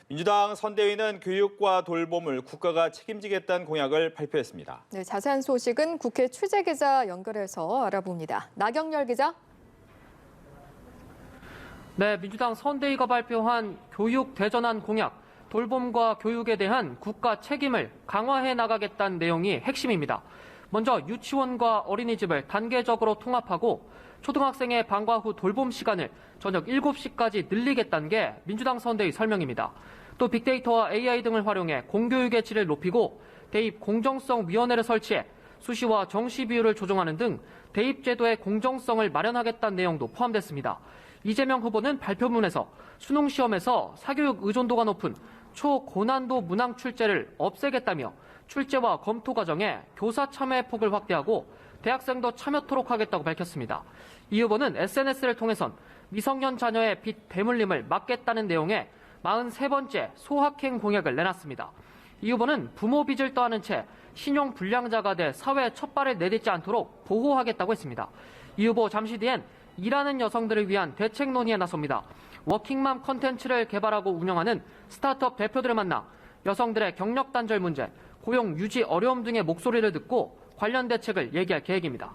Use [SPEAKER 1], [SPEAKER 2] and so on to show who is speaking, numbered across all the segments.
[SPEAKER 1] 민주당 선대위는 교육과 돌봄을 국가가 책임지겠다는 공약을 발표했습니다.
[SPEAKER 2] 네, 자세한 소식은 국회 취재기자 연결해서 알아봅니다. 나경열 기자.
[SPEAKER 3] 네, 민주당 선대위가 발표한 교육 대전환 공약, 돌봄과 교육에 대한 국가 책임을 강화해 나가겠다는 내용이 핵심입니다. 먼저 유치원과 어린이집을 단계적으로 통합하고 초등학생의 방과 후 돌봄 시간을 저녁 7시까지 늘리겠다는 게 민주당 선대위 설명입니다. 또 빅데이터와 AI 등을 활용해 공교육의 질을 높이고 대입 공정성위원회를 설치해 수시와 정시 비율을 조정하는 등 대입 제도의 공정성을 마련하겠다는 내용도 포함됐습니다. 이재명 후보는 발표문에서 수능 시험에서 사교육 의존도가 높은 초고난도 문항 출제를 없애겠다며 출제와 검토 과정에 교사 참여의 폭을 확대하고 대학생도 참여토록 하겠다고 밝혔습니다. 이 후보는 SNS를 통해선 미성년 자녀의 빚 대물림을 막겠다는 내용의 43번째 소확행 공약을 내놨습니다. 이 후보는 부모 빚을 떠안은 채 신용 불량자가 돼 사회에 첫 발을 내딛지 않도록 보호하겠다고 했습니다. 이 후보 잠시 뒤엔 일하는 여성들을 위한 대책 논의에 나섭니다. 워킹맘 컨텐츠를 개발하고 운영하는 스타트업 대표들을 만나 여성들의 경력 단절 문제, 고용 유지 어려움 등의 목소리를 듣고 관련 대책을 얘기할 계획입니다.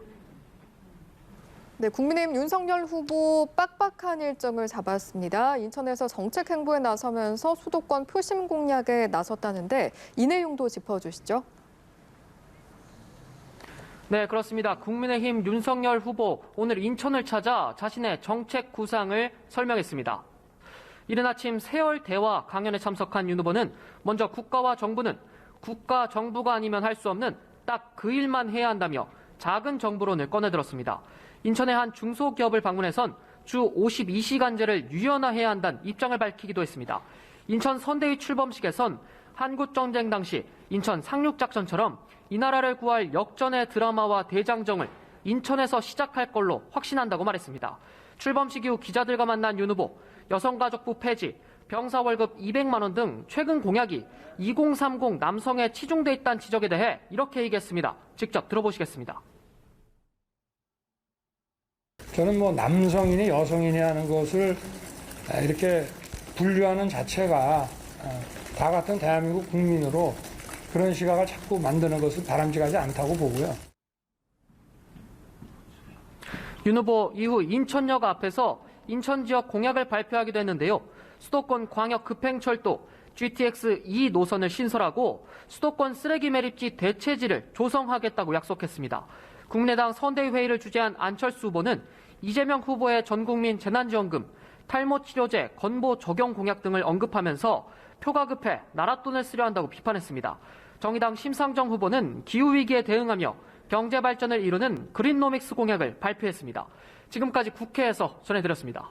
[SPEAKER 2] 네, 국민의힘 윤석열 후보 빡빡한 일정을 잡았습니다. 인천에서 정책 행보에 나서면서 수도권 표심 공략에 나섰다는데 이 내용도 짚어주시죠.
[SPEAKER 3] 네, 그렇습니다. 국민의힘 윤석열 후보 오늘 인천을 찾아 자신의 정책 구상을 설명했습니다. 이른 아침 세월 대화 강연에 참석한 윤 후보는 먼저 국가와 정부는 국가 정부가 아니면 할 수 없는 딱 그 일만 해야 한다며 작은 정부론을 꺼내들었습니다. 인천의 한 중소기업을 방문해선 주 52시간제를 유연화해야 한다는 입장을 밝히기도 했습니다. 인천 선대위 출범식에선 한국전쟁 당시 인천 상륙작전처럼 이 나라를 구할 역전의 드라마와 대장정을 인천에서 시작할 걸로 확신한다고 말했습니다. 출범식 이후 기자들과 만난 윤 후보, 여성가족부 폐지, 병사 월급 200만 원 등 최근 공약이 2030 남성에 치중돼 있다는 지적에 대해 이렇게 얘기했습니다. 직접 들어보시겠습니다.
[SPEAKER 4] 저는 남성이니 여성이니 하는 것을 이렇게 분류하는 자체가 다 같은 대한민국 국민으로 그런 시각을 자꾸 만드는 것은 바람직하지 않다고 보고요.
[SPEAKER 3] 윤 후보 이후 인천역 앞에서 인천 지역 공약을 발표하기도 했는데요. 수도권 광역 급행철도 GTX 2 노선을 신설하고 수도권 쓰레기 매립지 대체지를 조성하겠다고 약속했습니다. 국민의당 선대위 회의를 주재한 안철수 후보는 이재명 후보의 전국민 재난지원금, 탈모치료제 건보 적용 공약 등을 언급하면서 표가 급해 나라 돈을 쓰려 한다고 비판했습니다. 정의당 심상정 후보는 기후위기에 대응하며 경제발전을 이루는 그린노믹스 공약을 발표했습니다. 지금까지 국회에서 전해드렸습니다.